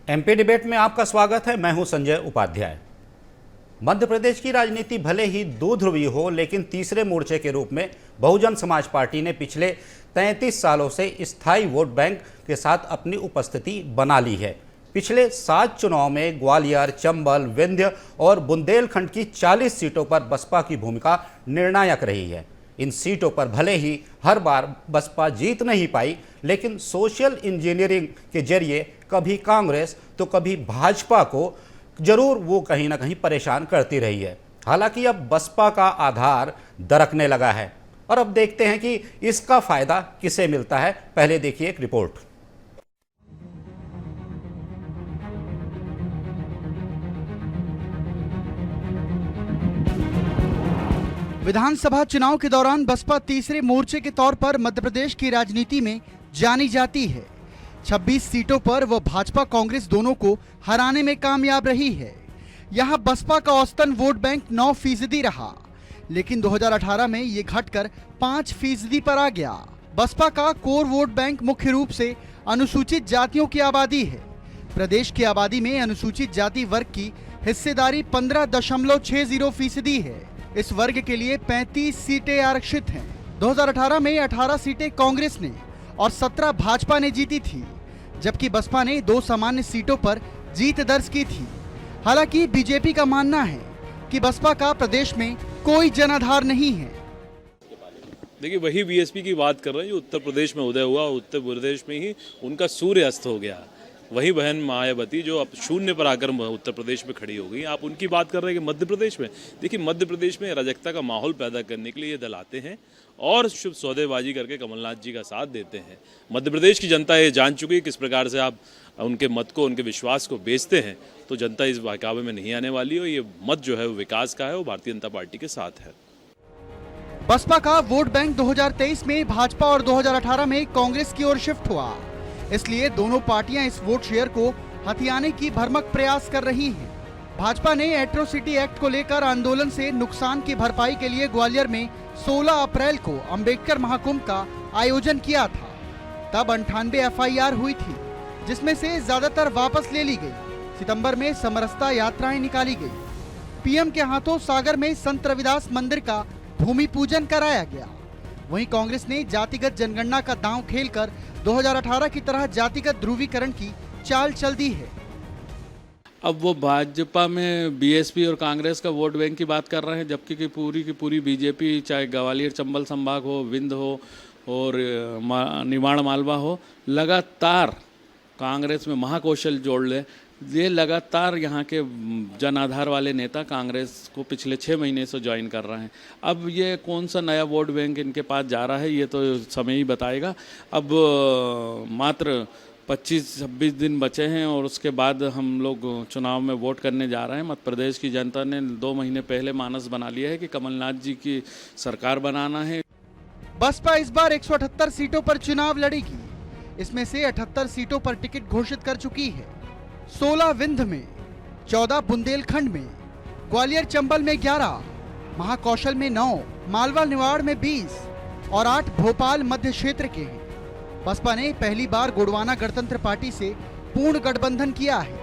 MP debate में आपका स्वागत है। मैं हूं संजय उपाध्याय। मध्य प्रदेश की राजनीति भले ही दो ध्रुवीय हो, लेकिन तीसरे मोर्चे के रूप में बहुजन समाज पार्टी ने पिछले 33 सालों से स्थायी वोट बैंक के साथ अपनी उपस्थिति बना ली है। पिछले 7 चुनाव में ग्वालियर, चंबल, विंध्य और बुंदेलखंड की 40 सीटों पर बसपा की भूमिका निर्णायक रही है। इन सीटों पर भले ही हर बार बसपा जीत नहीं पाई, लेकिन सोशल इंजीनियरिंग के जरिए कभी कांग्रेस तो कभी भाजपा को जरूर वो कहीं ना कहीं परेशान करती रही है। हालांकि अब बसपा का आधार दरकने लगा है और अब देखते हैं कि इसका फायदा किसे मिलता है। पहले देखिए एक रिपोर्ट। विधानसभा चुनाव के दौरान बसपा तीसरे मोर्चे के तौर पर मध्य प्रदेश की राजनीति में जानी जाती है। 26 सीटों पर वह भाजपा कांग्रेस दोनों को हराने में कामयाब रही है। यहां बसपा का औसतन वोट बैंक 9% रहा, लेकिन 2018 में ये घटकर 5% पर आ गया। बसपा का कोर वोट बैंक मुख्य रूप से अनुसूचित जातियों की आबादी है। प्रदेश की आबादी में अनुसूचित जाति वर्ग की हिस्सेदारी 15.60% है। इस वर्ग के लिए 35 सीटें आरक्षित हैं। 2018 में 18 सीटें कांग्रेस ने और 17 भाजपा ने जीती थी, जबकि बसपा ने 2 सामान्य सीटों पर जीत दर्ज की थी। हालांकि बीजेपी का मानना है कि बसपा का प्रदेश में कोई जनाधार नहीं है। देखिए, वही बीएसपी की बात कर रहे हैं जो उत्तर प्रदेश में उदय हुआ। उत्तर प्रदेश में ही उनका सूर्य अस्त हो गया। वही बहन मायावती जो अब शून्य पर आकर उत्तर प्रदेश में खड़ी हो गई। आप उनकी बात कर रहे हैं कि मध्य प्रदेश में, देखिए मध्य प्रदेश में अराजकता का माहौल पैदा करने के लिए ये दल आते हैं और शुभ सौदेबाजी करके कमलनाथ जी का साथ देते हैं। मध्य प्रदेश की जनता ये जान चुकी है किस प्रकार से आप उनके मत को, उनके विश्वास को बेचते हैं। तो जनता इस बहकावे में नहीं आने वाली है। ये मत जो है वो विकास का है, वो भारतीय जनता पार्टी के साथ है। बसपा का वोट बैंक 2023 में भाजपा और 2018 में कांग्रेस की ओर शिफ्ट हुआ। इसलिए दोनों पार्टियां इस वोट शेयर को हथियाने की भरमक प्रयास कर रही हैं। भाजपा ने एट्रोसिटी एक्ट को लेकर आंदोलन से नुकसान की भरपाई के लिए ग्वालियर में 16 अप्रैल को अंबेडकर महाकुंभ का आयोजन किया था। तब 98 FIR हुई थी, जिसमें से ज्यादातर वापस ले ली गई। सितंबर में समरसता यात्राएं निकाली गई। पीएम के हाथों सागर में संत रविदास मंदिर का भूमि पूजन कराया गया। वहीं कांग्रेस ने जातिगत जनगणना का दांव खेलकर 2018 की तरह जातिगत ध्रुवीकरण की चाल चल दी है। अब वो भाजपा में बीएसपी और कांग्रेस का वोट बैंक की बात कर रहे हैं, जबकि की पूरी बीजेपी, चाहे ग्वालियर चंबल संभाग हो, विंध्य हो और निमाड़ मालवा हो, लगातार कांग्रेस में महाकौशल जोड़ ले। ये लगातार यहाँ के जन आधार वाले नेता कांग्रेस को पिछले 6 महीने से ज्वाइन कर रहे हैं। अब ये कौन सा नया वोट बैंक इनके पास जा रहा है, ये तो समय ही बताएगा। अब मात्र 25-26 दिन बचे हैं और उसके बाद हम लोग चुनाव में वोट करने जा रहे हैं। मध्य प्रदेश की जनता ने 2 महीने पहले मानस बना लिया है कि कमलनाथ जी की सरकार बनाना है। बसपा इस बार 178 सीटों पर चुनाव लड़ेगी। इसमें से 78 सीटों पर टिकट घोषित कर चुकी है। 16 विंध्य में, 14 बुंदेलखंड में, ग्वालियर चंबल में 11, महाकौशल में 9, मालवा निवाड़ में 20 और 8 भोपाल मध्य क्षेत्र के हैं। बसपा ने पहली बार गोंडवाना गणतंत्र पार्टी से पूर्ण गठबंधन किया है,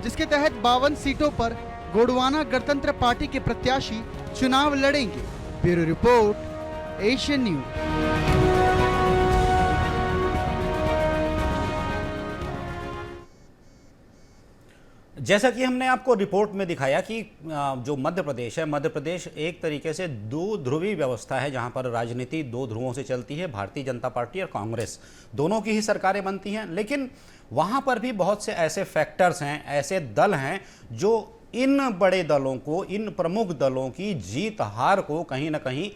जिसके तहत 52 सीटों पर गोंडवाना गणतंत्र पार्टी के प्रत्याशी चुनाव लड़ेंगे। Bureau report, Asian news. जैसा कि हमने आपको रिपोर्ट में दिखाया कि जो मध्य प्रदेश है, मध्य प्रदेश एक तरीके से दो ध्रुवी व्यवस्था है, जहां पर राजनीति 2 ध्रुवों से चलती है। भारतीय जनता पार्टी और कांग्रेस दोनों की ही सरकारें बनती हैं, लेकिन वहां पर भी बहुत से ऐसे फैक्टर्स हैं, ऐसे दल हैं जो इन बड़े दलों को, इन प्रमुख दलों की जीत हार को कहीं ना कहीं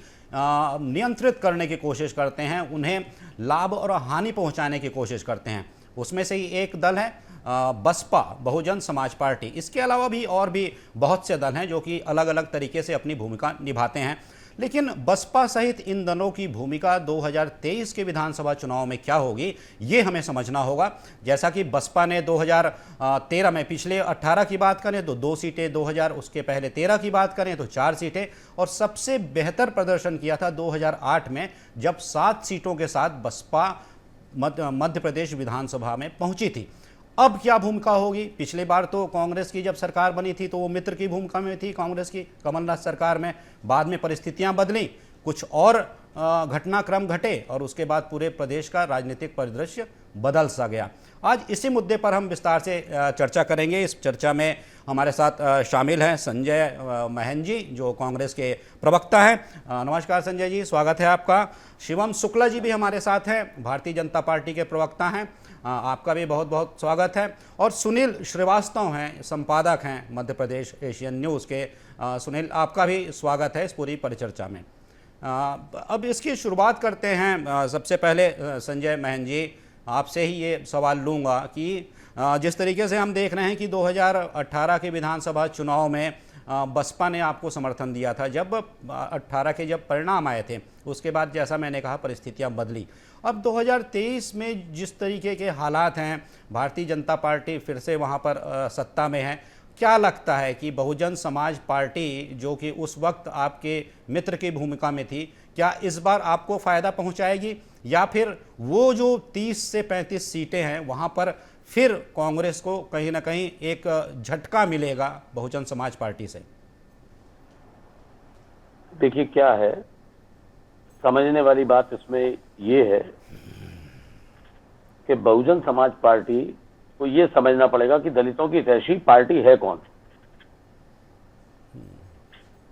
नियंत्रित करने की कोशिश करते हैं, उन्हें लाभ और हानि पहुंचाने की कोशिश करते हैं। उसमें से ही एक दल है बसपा, बहुजन समाज पार्टी। इसके अलावा भी और भी बहुत से दल हैं जो कि अलग अलग तरीके से अपनी भूमिका निभाते हैं, लेकिन बसपा सहित इन दलों की भूमिका 2023 के विधानसभा चुनाव में क्या होगी, ये हमें समझना होगा। जैसा कि बसपा ने 2013 में, पिछले 18 की बात करें तो 2 सीटें, 2000 उसके पहले 13 की बात करें तो 4 सीटें, और सबसे बेहतर प्रदर्शन किया था 2008 में, जब 7 सीटों के साथ बसपा मध्य प्रदेश विधानसभा में पहुंची थी। अब क्या भूमिका होगी? पिछली बार तो कांग्रेस की जब सरकार बनी थी तो वो मित्र की भूमिका में थी कांग्रेस की, कमलनाथ सरकार में। बाद में परिस्थितियां बदली, कुछ और घटनाक्रम घटे और उसके बाद पूरे प्रदेश का राजनीतिक परिदृश्य बदल सा गया। आज इसी मुद्दे पर हम विस्तार से चर्चा करेंगे। इस चर्चा में हमारे साथ शामिल हैं संजय महन जी, जो कांग्रेस के प्रवक्ता हैं। नमस्कार संजय जी, स्वागत है आपका। शिवम शुक्ला जी भी हमारे साथ हैं, भारतीय जनता पार्टी के प्रवक्ता हैं, आपका भी बहुत बहुत स्वागत है। और सुनील श्रीवास्तव हैं, संपादक हैं मध्य प्रदेश एशियन न्यूज़ के। सुनील, आपका भी स्वागत है इस पूरी परिचर्चा में। अब इसकी शुरुआत करते हैं। सबसे पहले संजय महन जी, आपसे ही ये सवाल लूँगा कि जिस तरीके से हम देख रहे हैं कि 2018 के विधानसभा चुनाव में बसपा ने आपको समर्थन दिया था। जब 18 के जब परिणाम आए थे उसके बाद जैसा मैंने कहा परिस्थितियां बदली। अब 2023 में जिस तरीके के हालात हैं, भारतीय जनता पार्टी फिर से वहां पर सत्ता में है। क्या लगता है कि बहुजन समाज पार्टी, जो कि उस वक्त आपके मित्र की भूमिका में थी, क्या इस बार आपको फ़ायदा पहुंचाएगी, या फिर वो जो 30 से 35 सीटें हैं वहां पर फिर कांग्रेस को कहीं ना कहीं एक झटका मिलेगा बहुजन समाज पार्टी से? देखिए, क्या है, समझने वाली बात इसमें ये है कि बहुजन समाज पार्टी को ये समझना पड़ेगा कि दलितों की हितैषी पार्टी है कौन।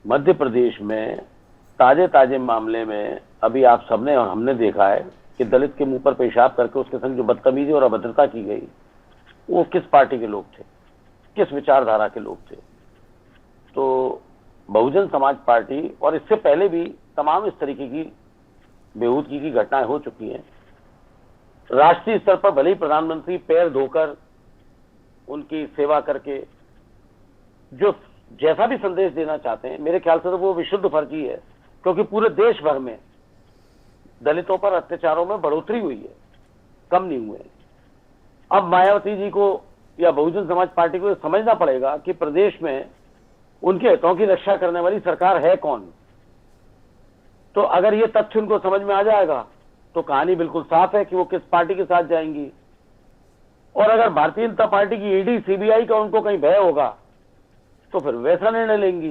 मध्य प्रदेश में ताजे मामले में अभी आप सबने और हमने देखा है कि दलित के मुंह पर पेशाब करके उसके संग जो बदतमीजी और अभद्रता की गई, वो किस पार्टी के लोग थे, किस विचारधारा के लोग थे। तो बहुजन समाज पार्टी, और इससे पहले भी तमाम इस तरीके की बेहूदगी की घटनाएं हो चुकी हैं। राष्ट्रीय स्तर पर भले ही प्रधानमंत्री पैर धोकर उनकी सेवा करके जो जैसा भी संदेश देना चाहते हैं, मेरे ख्याल से तो वो विशुद्ध फर्जी है, क्योंकि पूरे देश भर में दलितों पर अत्याचारों में बढ़ोतरी हुई है, कम नहीं हुए। अब मायावती जी को या बहुजन समाज पार्टी को समझना पड़ेगा कि प्रदेश में उनके हितों की रक्षा करने वाली सरकार है कौन। तो अगर ये तथ्य उनको समझ में आ जाएगा तो कहानी बिल्कुल साफ है कि वो किस पार्टी के साथ जाएंगी। और अगर भारतीय जनता पार्टी की ईडी सीबीआई का उनको कहीं भय होगा तो फिर वैसा निर्णय लेंगी।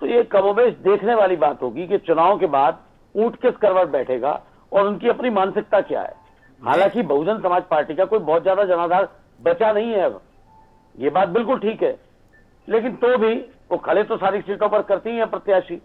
तो ये कमोबेश देखने वाली बात होगी कि चुनाव के बाद ऊंट किस करवट बैठेगा और उनकी अपनी मानसिकता क्या है। हालांकि बहुजन समाज पार्टी का कोई बहुत ज्यादा जनाधार बचा नहीं है अब, ये बात बिल्कुल ठीक है, लेकिन तो भी वो खड़े तो सारी सीटों पर करती हैं प्रत्याशी।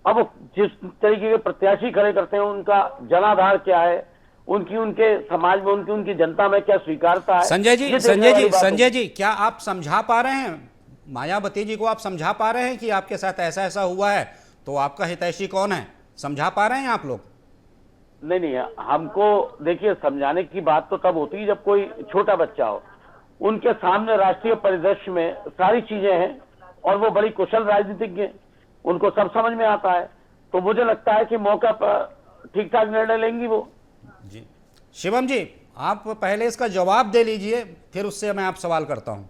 अब जिस तरीके के प्रत्याशी खड़े करते हैं उनका जनाधार क्या है, उनके समाज में उनकी जनता में क्या स्वीकारता है। संजय जी, क्या आप समझा पा रहे हैं मायावती जी को? आप समझा पा रहे हैं कि आपके साथ ऐसा ऐसा हुआ है तो आपका हितैषी कौन है? समझा पा रहे हैं आप लोग? नहीं, हमको देखिए, समझाने की बात तो तब होती है जब कोई छोटा बच्चा हो, उनके सामने राष्ट्रीय परिदृश्य में सारी चीजें हैं और वो बड़ी कुशल राजनीतिज्ञ हैं, उनको सब समझ में आता है। तो मुझे लगता है कि मौका पर ठीक ठाक निर्णय लेंगी वो। जी, शिवम जी, आप पहले इसका जवाब दे लीजिए, फिर उससे मैं आप सवाल करता हूं।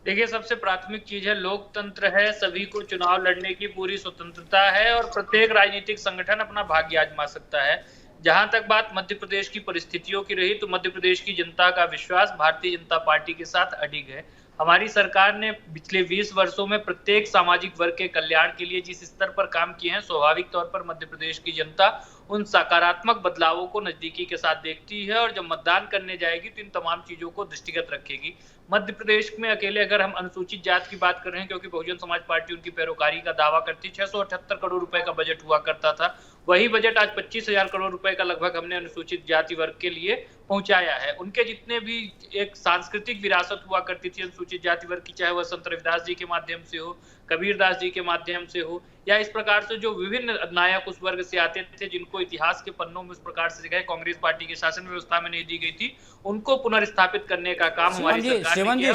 देखिए, सबसे प्राथमिक चीज है लोकतंत्र है, सभी को चुनाव लड़ने की पूरी स्वतंत्रता है और प्रत्येक राजनीतिक संगठन अपना भाग्य आजमा सकता है। जहां तक बात मध्य प्रदेश की परिस्थितियों की रही, तो मध्य प्रदेश की जनता का विश्वास भारतीय जनता पार्टी के साथ अडिग है। हमारी सरकार ने पिछले 20 वर्षों में प्रत्येक सामाजिक वर्ग के कल्याण के लिए जिस स्तर पर काम किए हैं, स्वाभाविक तौर पर मध्य प्रदेश की जनता उन सकारात्मक बदलावों को नजदीकी के साथ देखती है और जब मतदान करने जाएगी तो इन तमाम चीजों को दृष्टिगत रखेगी। मध्य प्रदेश में अकेले अगर हम अनुसूचित जात की बात कर रहे हैं, क्योंकि बहुजन समाज पार्टी उनकी पैरोकारी का दावा करती, 678 करोड़ रुपए का बजट हुआ करता था, वही बजट आज 25,000 करोड़ रुपए का लगभग हमने अनुसूचित जाति वर्ग के लिए पहुंचाया है। उनके जितने भी एक सांस्कृतिक विरासत हुआ करती थी अनुसूचित जाति वर्ग की, चाहे वह संत रविदास जी के माध्यम से हो, कबीरदास जी के माध्यम से हो, या इस प्रकार से जो विभिन्न नायक उस वर्ग से आते थे जिनको इतिहास के पन्नों में उस प्रकार से जगह कांग्रेस पार्टी के शासन व्यवस्था में नहीं दी गई थी, उनको पुनर्स्थापित करने का काम हमारी सरकार ने किया।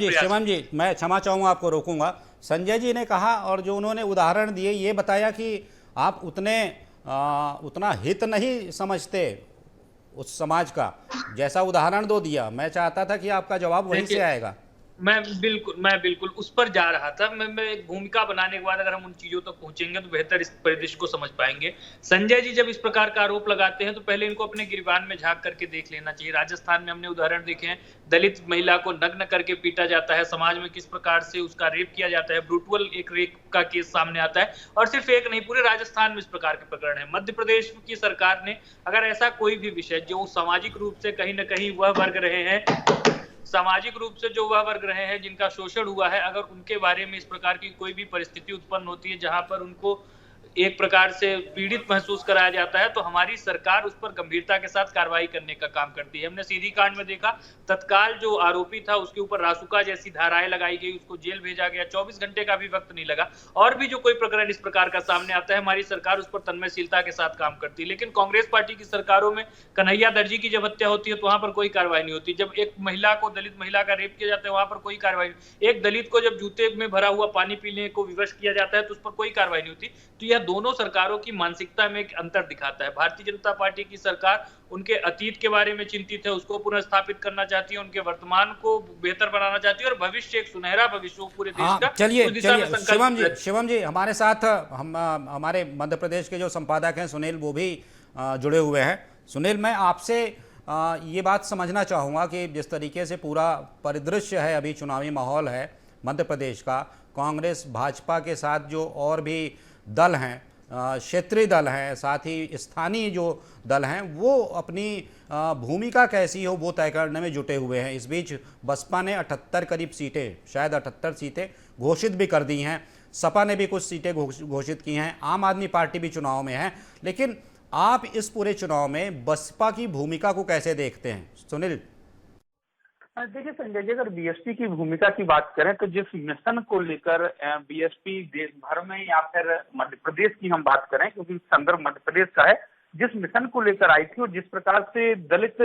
शिवम जी, मैं क्षमा चाहूंगा, आपको रोकूंगा। संजय जी ने कहा और जो उन्होंने उदाहरण दिए, ये बताया कि आप उतना हित नहीं समझते उस समाज का, जैसा उदाहरण दो दिया। मैं चाहता था कि आपका जवाब वहीं से आएगा। मैं बिल्कुल उस पर जा रहा था। मैं एक भूमिका बनाने के बाद अगर हम उन चीजों तक पहुंचेंगे तो बेहतर इस परिदृश्य को समझ पाएंगे। संजय जी जब इस प्रकार का आरोप लगाते हैं तो पहले इनको अपने गिरबान में झांक करके देख लेना चाहिए। राजस्थान में हमने उदाहरण देखे हैं, दलित महिला को नग्न करके पीटा जाता है, समाज में किस प्रकार से उसका रेप किया जाता है, ब्रूटल एक रेप का केस सामने आता है। और सिर्फ एक नहीं, पूरे राजस्थान में इस प्रकार के प्रकरण है। मध्य प्रदेश की सरकार ने अगर ऐसा कोई भी विषय जो सामाजिक रूप से कहीं ना कहीं वह वर्ग रहे हैं, सामाजिक रूप से जो वह वर्ग रहे हैं जिनका शोषण हुआ है, अगर उनके बारे में इस प्रकार की कोई भी परिस्थिति उत्पन्न होती है जहां पर उनको एक प्रकार से पीड़ित महसूस कराया जाता है, तो हमारी सरकार उस पर गंभीरता के साथ कार्रवाई करने का काम करती है। हमने सीधी कांड में देखा, तत्काल जो आरोपी था उसके ऊपर रासुका जैसी धाराएं लगाई गई, उसको जेल भेजा गया, 24 घंटे का भी वक्त नहीं लगा। और भी जो कोई प्रकरण इस प्रकार का सामने आता है, हमारी सरकार उस पर तन्मयशीलता के साथ काम करती है। लेकिन कांग्रेस पार्टी की सरकारों में कन्हैया दर्जी की जब हत्या होती है तो वहां पर कोई कार्रवाई नहीं होती। जब एक महिला को, दलित महिला का रेप किया जाता है, वहां पर कोई कार्रवाई नहीं। एक दलित को जब जूते में भरा हुआ पानी पीने को विवश किया जाता है तो उस पर कोई कार्रवाई नहीं होती। तो यह दोनों सरकारों की मानसिकता में एक अंतर दिखाता है। भारतीय जनता पार्टी की सरकार उनके अतीत के बारे में चिंतित है, उसको पुनर्स्थापित करना चाहती है, उनके वर्तमान को बेहतर बनाना चाहती है और भविष्य, एक सुनहरा भविष्य हो पूरे देश का। चलिए उस दिशा में संकल्प शिवम जी हमारे साथ हमारे मध्य प्रदेश के जो संपादक हैं सुनील, वो भी जुड़े हुए हैं। सुनील, मैं आपसे ये बात समझना चाहूँगा कि जिस तरीके से पूरा परिदृश्य है, अभी चुनावी माहौल है मध्य प्रदेश का, कांग्रेस भाजपा के साथ जो और भी दल हैं, क्षेत्रीय दल हैं, साथ ही स्थानीय जो दल हैं, वो अपनी भूमिका कैसी हो वो तय करने में जुटे हुए हैं। इस बीच बसपा ने 78 करीब सीटें, शायद 78 सीटें घोषित भी कर दी हैं। सपा ने भी कुछ सीटें घोषित की हैं। आम आदमी पार्टी भी चुनाव में है। लेकिन आप इस पूरे चुनाव में बसपा की भूमिका को कैसे देखते हैं, सुनील? देखिए संजय जी, अगर बीएसपी की भूमिका की बात करें तो जिस मिशन को लेकर बीएसपी देश भर में या फिर मध्य प्रदेश की हम बात करें, क्योंकि संदर्भ मध्य प्रदेश का है, जिस मिशन को लेकर आई थी और जिस प्रकार से दलित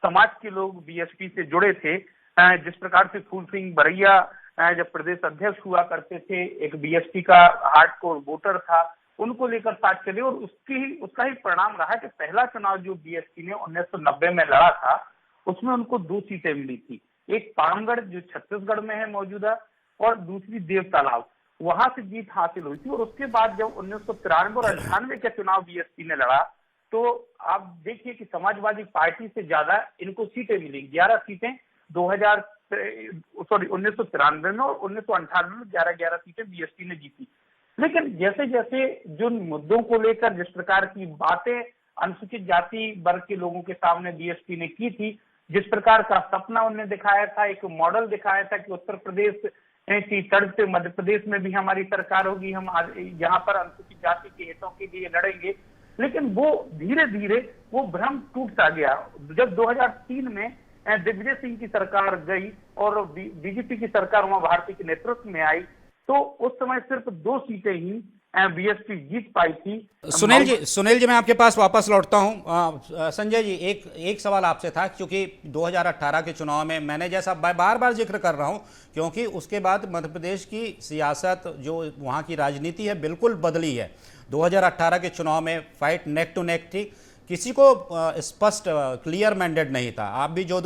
समाज के लोग बीएसपी से जुड़े थे, जिस प्रकार से फूल सिंह बरैया जब प्रदेश अध्यक्ष हुआ करते थे, एक बीएसपी का हार्डकोर वोटर था, उनको लेकर साथ चले और उसका ही परिणाम रहा कि पहला चुनाव जो बीएसपी ने 1990 में लड़ा था उसमें उनको 2 सीटें मिली थी। एक पामगढ़ जो छत्तीसगढ़ में है मौजूदा, और दूसरी देव तालाब, वहां से जीत हासिल हुई थी। और उसके बाद जब 1993 और 98 के चुनाव बीएसपी ने लड़ा तो आप देखिए कि समाजवादी पार्टी से ज्यादा इनको सीटें मिली। 11 सीटें 1993 में और 1998 में 11 सीटें बीएसपी ने जीती। लेकिन जैसे जैसे जिन मुद्दों को लेकर जिस प्रकार की बातें अनुसूचित जाति वर्ग के लोगों के सामने बीएसपी ने की थी, जिस प्रकार का सपना उन्होंने दिखाया था, एक मॉडल दिखाया था कि उत्तर प्रदेश की तर्ज पे मध्य प्रदेश में भी हमारी सरकार होगी, हम यहाँ पर अनुसूचित जाति के हितों के लिए लड़ेंगे, लेकिन वो धीरे धीरे वो भ्रम टूटता गया। जब 2003 में दिग्विजय सिंह की सरकार गई और बीजेपी की सरकार वहां भारती के नेतृत्व में आई, तो उस समय सिर्फ 2 सीटें ही बीएसपी जीत पाई थी। सुनील जी मैं आपके पास वापस लौटता हूं। संजय जी, एक सवाल आपसे था, क्योंकि 2018 के चुनाव में मैंने जैसा बार बार जिक्र कर रहा हूं, क्योंकि उसके बाद मध्य प्रदेश की सियासत, जो वहां की राजनीति है, बिल्कुल बदली है। 2018 के चुनाव में फाइट नेक टू नेक थी, किसी को स्पष्ट क्लियर मैंडेट नहीं था। आप भी जो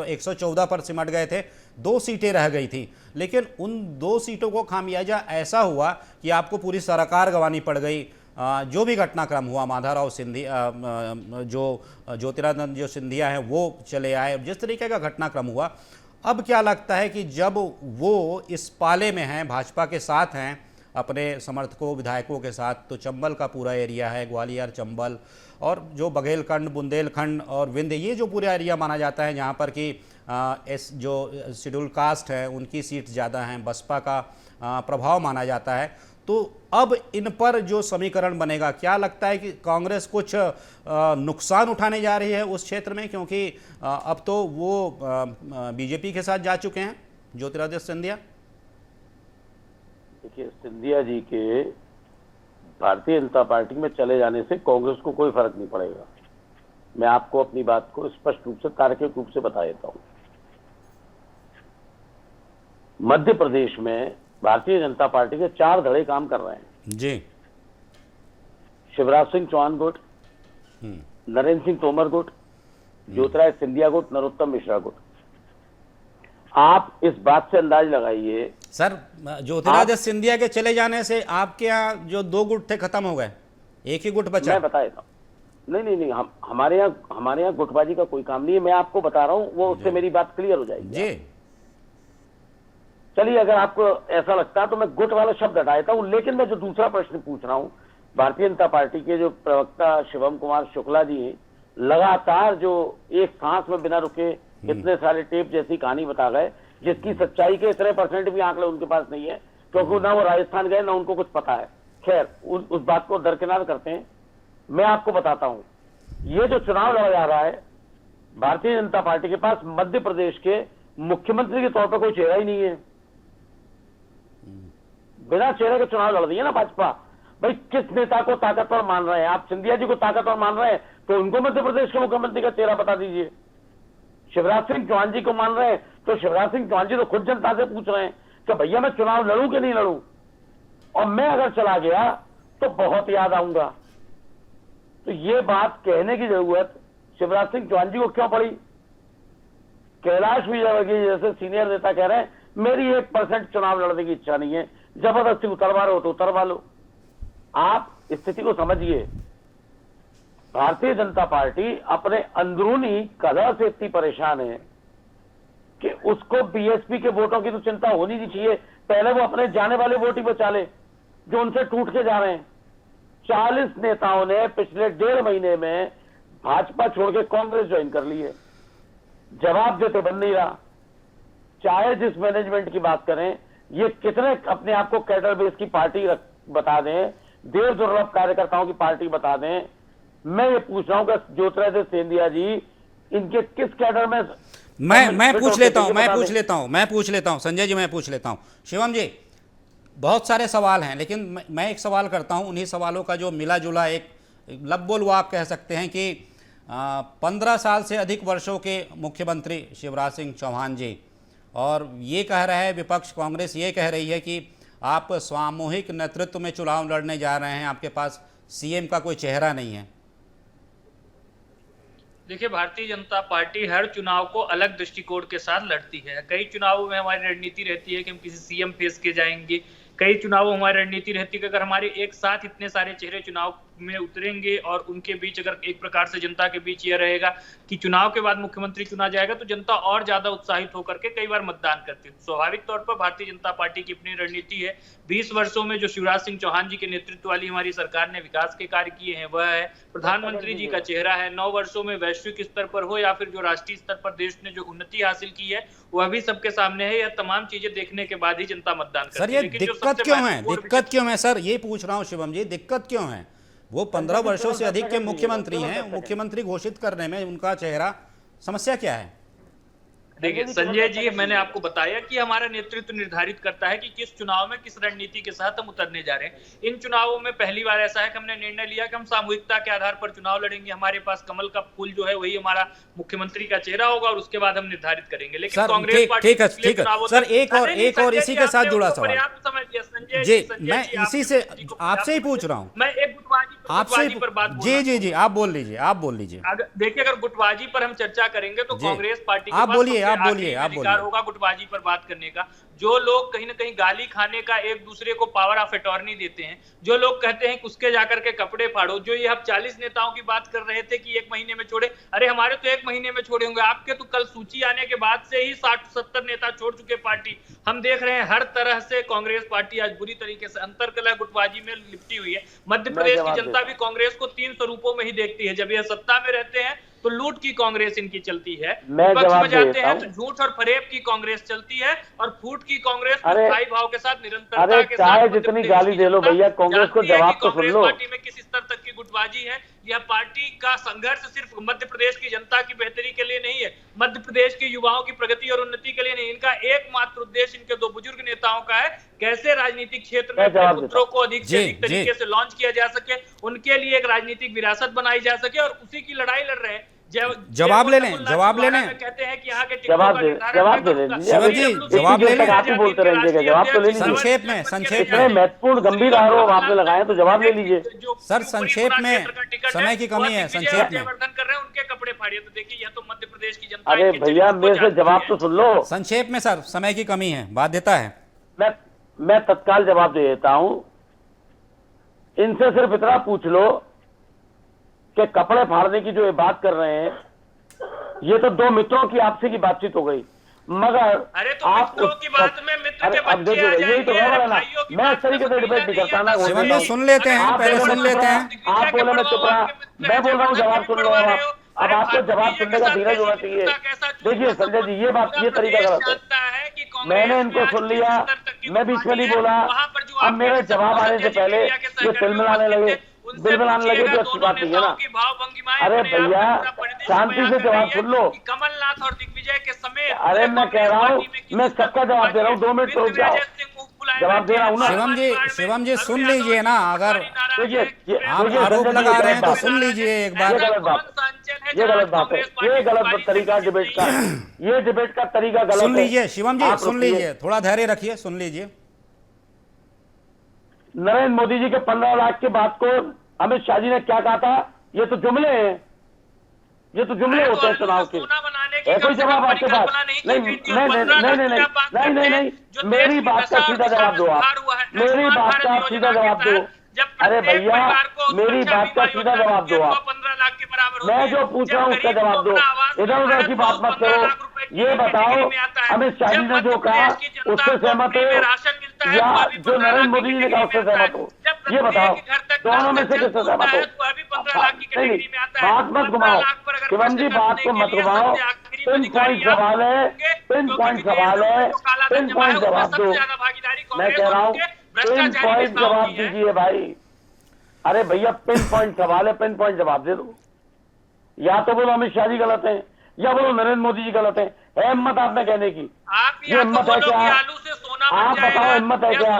114 पर सिमट गए थे, 2 सीटें रह गई थी, लेकिन उन 2 सीटों को खामियाजा ऐसा हुआ कि आपको पूरी सरकार गंवानी पड़ गई। जो भी घटनाक्रम हुआ, माधवराव सिंधिया, जो ज्योतिरादित्य सिंधिया हैं वो चले आए, जिस तरीके का घटनाक्रम हुआ, अब क्या लगता है कि जब वो इस पाले में हैं, भाजपा के साथ हैं, अपने समर्थकों विधायकों के साथ, तो चंबल का पूरा एरिया है, ग्वालियर, चंबल और जो बघेलखंड, बुंदेलखंड और विंध्य, ये जो पूरा एरिया माना जाता है जहाँ पर कि जो शेड्यूल कास्ट है उनकी सीट ज़्यादा हैं, बसपा का प्रभाव माना जाता है, तो अब इन पर जो समीकरण बनेगा, क्या लगता है कि कांग्रेस कुछ नुकसान उठाने जा रही है उस क्षेत्र में? क्योंकि अब तो वो बीजेपी के साथ जा चुके हैं, ज्योतिरादित्य सिंधिया। देखिए, सिंधिया जी के भारतीय जनता पार्टी में चले जाने से कांग्रेस को कोई फर्क नहीं पड़ेगा। मैं आपको अपनी बात को स्पष्ट रूप से, तार्किक रूप से बता देता हूं। मध्य प्रदेश में भारतीय जनता पार्टी के 4 धड़े काम कर रहे हैं जी। शिवराज सिंह चौहान गुट, नरेंद्र सिंह तोमर गुट, ज्योतिरादित्य सिंधिया गुट, नरोत्तम मिश्रा गुट। आप इस बात से अंदाज लगाइए। सर ज्योतिरादित्य सिंधिया के चले जाने से आपके यहाँ जो 2 गुट थे खत्म हो गए, एक ही गुट बचा। मैं बता देता हूँ, नहीं, हम हमारे यहाँ गुटबाजी का कोई काम नहीं है। मैं आपको बता रहा हूँ, वो उससे मेरी बात क्लियर हो जाएगी जी। चलिए, अगर आपको ऐसा लगता है तो मैं गुट वाला शब्द हटा देता हूँ। लेकिन मैं जो दूसरा प्रश्न पूछ रहा हूँ, भारतीय जनता पार्टी के जो प्रवक्ता शिवम कुमार शुक्ला जी हैं, लगातार जो एक सांस में बिना रुके इतने सारे टेप जैसी कहानी बता गए, जिसकी सच्चाई के इतने % भी आंकड़े उनके पास नहीं है, क्योंकि ना वो राजस्थान गए ना उनको कुछ पता है। खैर, उस बात को दरकिनार करते हैं। मैं आपको बताता हूं, ये जो चुनाव लड़ा जा रहा है, भारतीय जनता पार्टी के पास मध्य प्रदेश के मुख्यमंत्री के तौर पर कोई चेहरा ही नहीं है। बिना चेहरे के चुनाव लड़ रही है ना भाजपा। भाई, किस नेता को ताकतवर मान रहे हैं आप? सिंधिया जी को ताकतवर मान रहे हैं तो उनको मध्य प्रदेश के मुख्यमंत्री का चेहरा बता दीजिए। शिवराज सिंह चौहान जी को मान रहे हैं तो शिवराज सिंह चौहान जी तो खुद जनता से पूछ रहे हैं कि भैया मैं चुनाव लड़ूं कि नहीं लड़ूं, और मैं अगर चला गया तो बहुत याद आऊंगा। तो ये बात कहने की जरूरत शिवराज सिंह चौहान जी को क्यों पड़ी? कैलाश विजयवर्गीय जैसे सीनियर नेता कह रहे हैं मेरी 1% चुनाव लड़ने की इच्छा नहीं है, जबरदस्ती उतरवा रहे हो तो उतरवा लो। आप स्थिति को समझिए। भारतीय जनता पार्टी अपने अंदरूनी कलह से इतनी परेशान है कि उसको बीएसपी के वोटों की तो चिंता होनी नहीं चाहिए। पहले वो अपने जाने वाले वोट ही बचा ले जो उनसे टूट के जा रहे हैं। 40 नेताओं ने पिछले 1.5 महीने में भाजपा छोड़ के कांग्रेस ज्वाइन कर ली है। जवाब देते बन नहीं रहा। चाहे जिस मैनेजमेंट की बात करें, ये कितने अपने आप को कैडर बेस की पार्टी बता दें, देव दुर्लभ कार्यकर्ताओं की पार्टी बता दें। मैं ये पूछ रहा हूं कि ज्योतिरादित्य सिंधिया जी इनके किस कैडर में मैं पूछ लेता हूं संजय जी, मैं पूछ लेता हूं। शिवम जी, बहुत सारे सवाल हैं, लेकिन मैं एक सवाल करता हूं। उन्हीं सवालों का जो मिला जुला एक लब बोल वो आप कह सकते हैं कि 15 साल से अधिक वर्षों के मुख्यमंत्री शिवराज सिंह चौहान जी, और ये कह रहा है विपक्ष कांग्रेस ये कह रही है कि आप सामूहिक नेतृत्व में चुनाव लड़ने जा रहे हैं, आपके पास सीएम का कोई चेहरा नहीं है। देखिए, भारतीय जनता पार्टी हर चुनाव को अलग दृष्टिकोण के साथ लड़ती है। कई चुनावों में हमारी रणनीति रहती है कि हम किसी सीएम फेस के जाएंगे। कई चुनावों में हमारी रणनीति रहती है कि अगर हमारे एक साथ इतने सारे चेहरे चुनाव में उतरेंगे और उनके बीच अगर एक प्रकार से जनता के बीच यह रहेगा कि चुनाव के बाद मुख्यमंत्री चुना जाएगा तो जनता और ज्यादा उत्साहित होकर के कई बार मतदान करती है। स्वाभाविक तौर पर भारतीय जनता पार्टी की अपनी रणनीति है। 20 वर्षों में जो शिवराज सिंह चौहान जी के नेतृत्व वाली हमारी सरकार ने विकास के कार्य किए हैं वह है, प्रधानमंत्री जी का चेहरा है। 9 वर्षों में वैश्विक स्तर पर हो या फिर जो राष्ट्रीय स्तर पर देश ने जो उन्नति हासिल की है वह भी सबके सामने है। यह तमाम चीजें देखने के बाद ही जनता मतदान करती है। सर, ये दिक्कत क्यों है सर? ये पूछ रहा हूं शिवम जी, दिक्कत क्यों है? वो 15 वर्षों से अधिक के मुख्यमंत्री हैं, मुख्यमंत्री घोषित करने में उनका चेहरा, समस्या क्या है? देखिए संजय जी, मैंने आपको बताया कि हमारा नेतृत्व निर्धारित करता है कि किस चुनाव में किस रणनीति के साथ हम उतरने जा रहे हैं। इन चुनावों में पहली बार ऐसा है कि हमने निर्णय लिया कि हम सामूहिकता के आधार पर चुनाव लड़ेंगे। हमारे पास कमल का फूल जो है वही हमारा मुख्यमंत्री का चेहरा होगा और उसके बाद हम निर्धारित करेंगे। लेकिन कांग्रेस पार्टी ठीक है सर, एक और इसी के साथ जुड़ा सवाल जी, मैं इसी से आपसे ही पूछ रहा हूँ। मैं एक गुटबाजी पर बात जी आप बोल लीजिए। देखिए, अगर गुटबाजी पर हम चर्चा करेंगे तो कांग्रेस पार्टी आप बोलिए अधिकार होगा गुटबाजी पर बात करने का। जो लोग कहीं ना कहीं गाली खाने का एक दूसरे को पावर ऑफ अटॉर्नी देते हैं, जो लोग कहते हैं उसके जाकर के कपड़े फाड़ो, जो ये आप 40 नेताओं की बात कर रहे थे कि 1 महीने में छोड़े, अरे हमारे तो 1 महीने में छोड़े होंगे, आपके तो कल सूची आने के बाद से ही 60-70 नेता छोड़ चुके पार्टी। हम देख रहे हैं हर तरह से कांग्रेस पार्टी आज बुरी तरीके से अंतरकलह गुटबाजी में लिपटी हुई है। मध्य प्रदेश की जनता भी कांग्रेस को 3 स्वरूपों में ही देखती है। जब यह सत्ता में रहते हैं तो लूट की कांग्रेस इनकी चलती है, विपक्ष में जाते हैं तो झूठ और फरेब की कांग्रेस चलती है, और फूट की कांग्रेस स्थायी भाव के साथ निरंतरता के साथ जितनी गाली दे लो भैया, कांग्रेस को जवाब तो सुन लो। पार्टी में किस स्तर तक की गुटबाजी है। यह पार्टी का संघर्ष सिर्फ मध्य प्रदेश की जनता की बेहतरी के लिए नहीं है, मध्य प्रदेश के युवाओं की प्रगति और उन्नति के लिए नहीं। इनका एकमात्र उद्देश्य इनके 2 बुजुर्ग नेताओं का है, कैसे राजनीतिक क्षेत्र में अपने पुत्रों को अधिक से अधिक तरीके से लॉन्च किया जा सके, उनके लिए एक राजनीतिक विरासत बनाई जा सके, और उसी की लड़ाई लड़ रहे हैं। जवाब ले लें कहते हैं कि यहाँ के जवाब दे लें जवाब ले लें। आप ही बोलते रहेंगे, जवाब तो ले लीजिए। संक्षेप में महत्वपूर्ण गंभीर आरोप आपने लगाए तो जवाब ले लीजिए। सर, संक्षेप में समय की कमी है, संक्षेप में कर रहे हैं उनके कपड़े खड़ी है। तो देखिए यह तो मध्य प्रदेश की जनता अरे इनके भैया चरित्र को मेरे से जानती जवाब है। तो सुन लो। संक्षेप में सर, समय की कमी है, बाध्यता है। मैं तत्काल जवाब दे देता हूं। इनसे सिर्फ इतना पूछ लो कि कपड़े फाड़ने की जो ये बात कर रहे हैं, ये तो दो मित्रों की आपसी की बातचीत हो गई, मगर अरे तो आप मित्रों की बात में मित्र के अब बच्चे देखिए आ यही तो जाएंगे, है अरे ना, भाइयों की मैं बात इस तरीके से में डिबेट नहीं करता ना। शिवम जी सुन लेते हैं, पहले सुन लेते हैं। आप बोले मैं चुप रहा, मैं बोल रहा हूँ जवाब सुन लो। अब आपको जवाब सुनने का धीरज होना चाहिए। देखिए संजय जी, ये बात, ये तरीका गलत है। मैंने इनको सुन लिया, मैं बीच में नहीं बोला। अब मेरे जवाब आने से पहले ये तिलमिलाने लगे, बिलबिलाने लगे, तो अच्छी बात नहीं है ना। अरे भैया शांति से जवाब सुन लो। कमलनाथ और दिग्विजय के समेत अरे मैं कह रहा हूँ, मैं सबका जवाब दे रहा हूँ, 2 मिनट रुक जाओ, जवाब दे रहा हूँ ना। शिवम जी सुन लीजिए ना, अगर आप आरोप संजय जी, लगा ये रहे हैं तो गलत सुन लीजिए एक बार। ये गलत बात, ये गलत बात है, ये गलत तरीका डिबेट का, ये डिबेट का तरीका गलत है। सुन लीजिए शिवम जी, आप सुन रुकिए। लीजिए, थोड़ा धैर्य रखिए, सुन लीजिए। नरेंद्र मोदी जी के 15 लाख की बात को अमित शाह जी ने क्या कहा था? ये तो जुमले हैं, ये तो जुमले होते हैं चुनाव के। है कोई जवाब आपके पास? नहीं, मेरी बात का सीधा जवाब दो आप, मेरी बात का सीधा जवाब दो। अरे भैया मेरी बात का सीधा जवाब दो आप। मैं जो पूछ रहा हूँ उसका जवाब दो, इधर उधर की बात मत करो। ये बताओ अमित शाह जी ने जो कहा उससे सहमत हो, या जो नरेंद्र मोदी जी ने कहा उससे सहमत हो? ये बताओ, दोनों में से किससे सहमत हो? नहीं, बात मत घुमाओ शिवम जी, बात को मत घुमाओ। पिन पॉइंट सवाल है, पिन पॉइंट सवाल है, पिन पॉइंट जवाब दो। मैं कह रहा हूँ पिन पॉइंट जवाब दीजिए भाई। अरे भैया पिन पॉइंट सवाल है, पिन पॉइंट जवाब दे दो। या तो बोलो अमित शाह जी गलत है, या बोलो नरेंद्र मोदी जी गलत है हिम्मत आप में कहने की? ये हिम्मत है क्या? आप बताओ हिम्मत है क्या?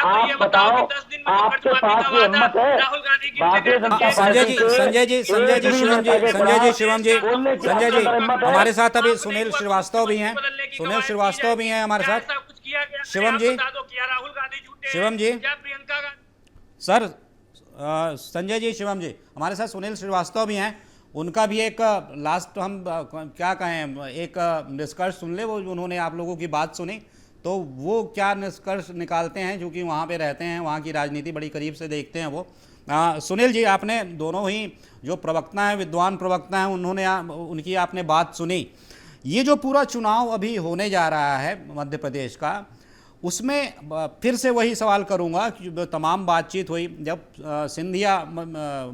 आप बताओ, आपके पास ये हिम्मत है? भारतीय जनता संजय जी, पार्टी संजय जी, संजय जी, शिवम जी, संजय जी, शिवम जी, संजय जी, हमारे साथ अभी सुनील श्रीवास्तव भी हैं, सुनील श्रीवास्तव भी हैं हमारे साथ। शिवम जी, शिवम जी, सर, संजय जी, शिवम जी, हमारे साथ सुनील श्रीवास्तव भी हैं। उनका भी एक लास्ट हम क्या कहें, एक निष्कर्ष सुन ले। वो उन्होंने आप लोगों की बात सुनी, तो वो क्या निष्कर्ष निकालते हैं, जो कि वहाँ पे रहते हैं, वहाँ की राजनीति बड़ी करीब से देखते हैं वो। सुनील जी, आपने दोनों ही जो प्रवक्ता हैं, विद्वान प्रवक्ता हैं, उनकी आपने बात सुनी। ये जो पूरा चुनाव अभी होने जा रहा है मध्य प्रदेश का, उसमें फिर से वही सवाल करूंगा कि तमाम बातचीत हुई जब सिंधिया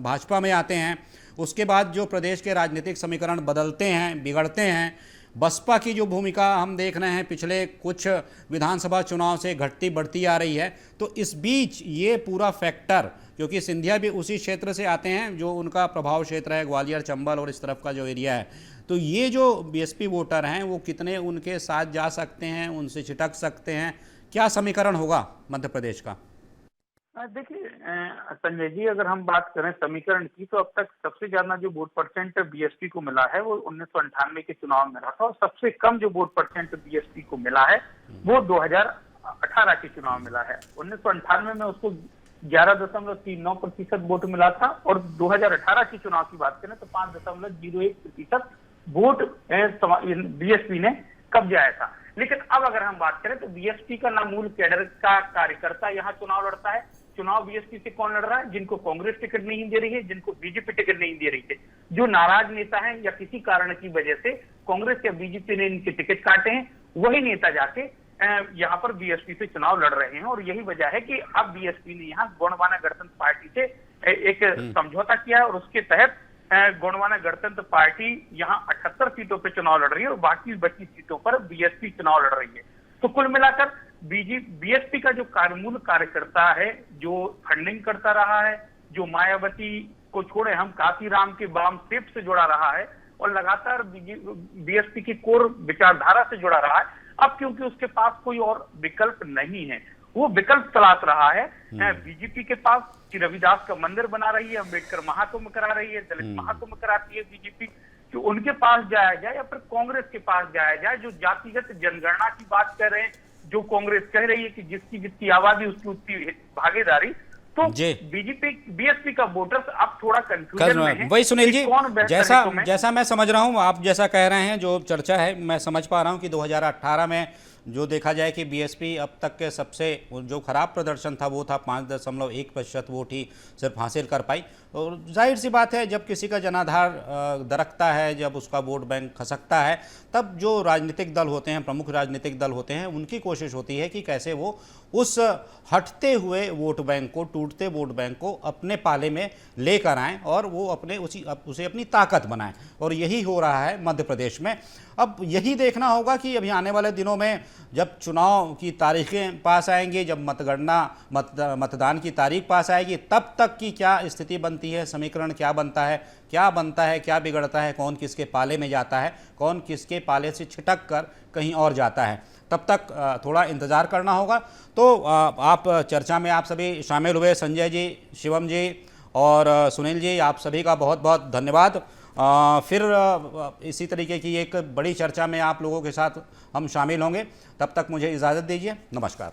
भाजपा में आते हैं, उसके बाद जो प्रदेश के राजनीतिक समीकरण बदलते हैं, बिगड़ते हैं। बसपा की जो भूमिका हम देख रहे हैं पिछले कुछ विधानसभा चुनाव से घटती बढ़ती आ रही है। तो इस बीच ये पूरा फैक्टर, क्योंकि सिंधिया भी उसी क्षेत्र से आते हैं जो उनका प्रभाव क्षेत्र है, ग्वालियर, चंबल और इस तरफ का जो एरिया है, तो ये जो बीएसपी वोटर हैं वो कितने उनके साथ जा सकते हैं, उनसे छिटक सकते हैं? क्या समीकरण होगा मध्य प्रदेश का? देखिए संजय जी, अगर हम बात करें समीकरण की, तो अब तक सबसे ज्यादा जो वोट परसेंट बीएसपी को मिला है वो 1998 के चुनाव में रहा था, और सबसे कम जो वोट परसेंट बीएसपी को मिला है वो 2018 के चुनाव मिला है। 1998 में उसको 11.39% वोट मिला था, और 2018 के चुनाव की बात करें तो 5.01% वोट बीएसपी ने कब्जाया था। लेकिन अब अगर हम बात करें तो बीएसपी का ना मूल कैडर का कार्यकर्ता यहाँ चुनाव लड़ता है। चुनाव बीएसपी से कौन लड़ रहा है? जिनको कांग्रेस टिकट नहीं दे रही है, जिनको बीजेपी टिकट नहीं दे रही है, जो नाराज नेता हैं या किसी कारण की वजह से कांग्रेस या बीजेपी ने इनके टिकट काटे हैं, वही नेता जाके यहाँ पर बीएसपी से चुनाव लड़ रहे हैं। और यही वजह है कि अब बीएसपी ने यहाँ गोंडवाना गणतंत्र पार्टी से एक समझौता किया है, और उसके तहत गोंडवाना गणतंत्र पार्टी यहाँ 78 सीटों पर चुनाव लड़ रही है, और बाकी बची सीटों पर बीएसपी चुनाव लड़ रही है। तो कुल मिलाकर बीएसपी का जो मूल कार्यकर्ता है, जो फंडिंग करता रहा है, जो मायावती को छोड़े हम काशीराम के वाम सेप से जुड़ा रहा है, और लगातार बीएसपी की कोर विचारधारा से जुड़ा रहा है, अब क्योंकि उसके पास कोई और विकल्प नहीं है, वो विकल्प तलाश रहा है। बीजेपी के पास कि रविदास का मंदिर बना रही है, अम्बेडकर महाकुंभ करा रही है, दलित महाकुंभ कराती है बीजेपी, तो उनके पास जाया जाए या फिर कांग्रेस के पास जाया जाए, जो जातिगत जनगणना की बात कर रहे हैं, जो कांग्रेस कह रही है कि जिसकी जितनी आबादी उसकी उतनी भागीदारी, तो जी। बीएसपी का वोटर्स अब थोड़ा कंफ्यूजन में है वही सुनील कि जी, कौन बेहतर जैसा हिस्सों में। जैसा मैं समझ रहा हूँ, आप जैसा कह रहे हैं, जो चर्चा है मैं समझ पा रहा हूँ कि 2018 में जो देखा जाए कि बीएसपी अब तक के सबसे जो खराब प्रदर्शन था वो था 5.1% वोट ही सिर्फ हासिल कर पाई। और जाहिर सी बात है, जब किसी का जनाधार दरकता है, जब उसका वोट बैंक खसकता है, तब जो राजनीतिक दल होते हैं, प्रमुख राजनीतिक दल होते हैं, उनकी कोशिश होती है कि कैसे वो उस हटते हुए वोट बैंक को, टूटते वोट बैंक को अपने पाले में लेकर आएं और वो उसे अपनी ताकत बनाएं। और यही हो रहा है मध्य प्रदेश में। अब यही देखना होगा कि अभी आने वाले दिनों में जब चुनाव की तारीखें पास आएंगी, जब मतदान की तारीख पास आएगी, तब तक की क्या स्थिति बनती है, समीकरण क्या बनता है, क्या बिगड़ता है, कौन किसके पाले में जाता है, कौन किसके पाले से छिटक कर कहीं और जाता है, तब तक थोड़ा इंतज़ार करना होगा। तो आप चर्चा में आप सभी शामिल हुए, संजय जी, शिवम जी और सुनील जी, आप सभी का बहुत बहुत धन्यवाद। फिर इसी तरीके की एक बड़ी चर्चा में आप लोगों के साथ हम शामिल होंगे। तब तक मुझे इजाज़त दीजिए, नमस्कार।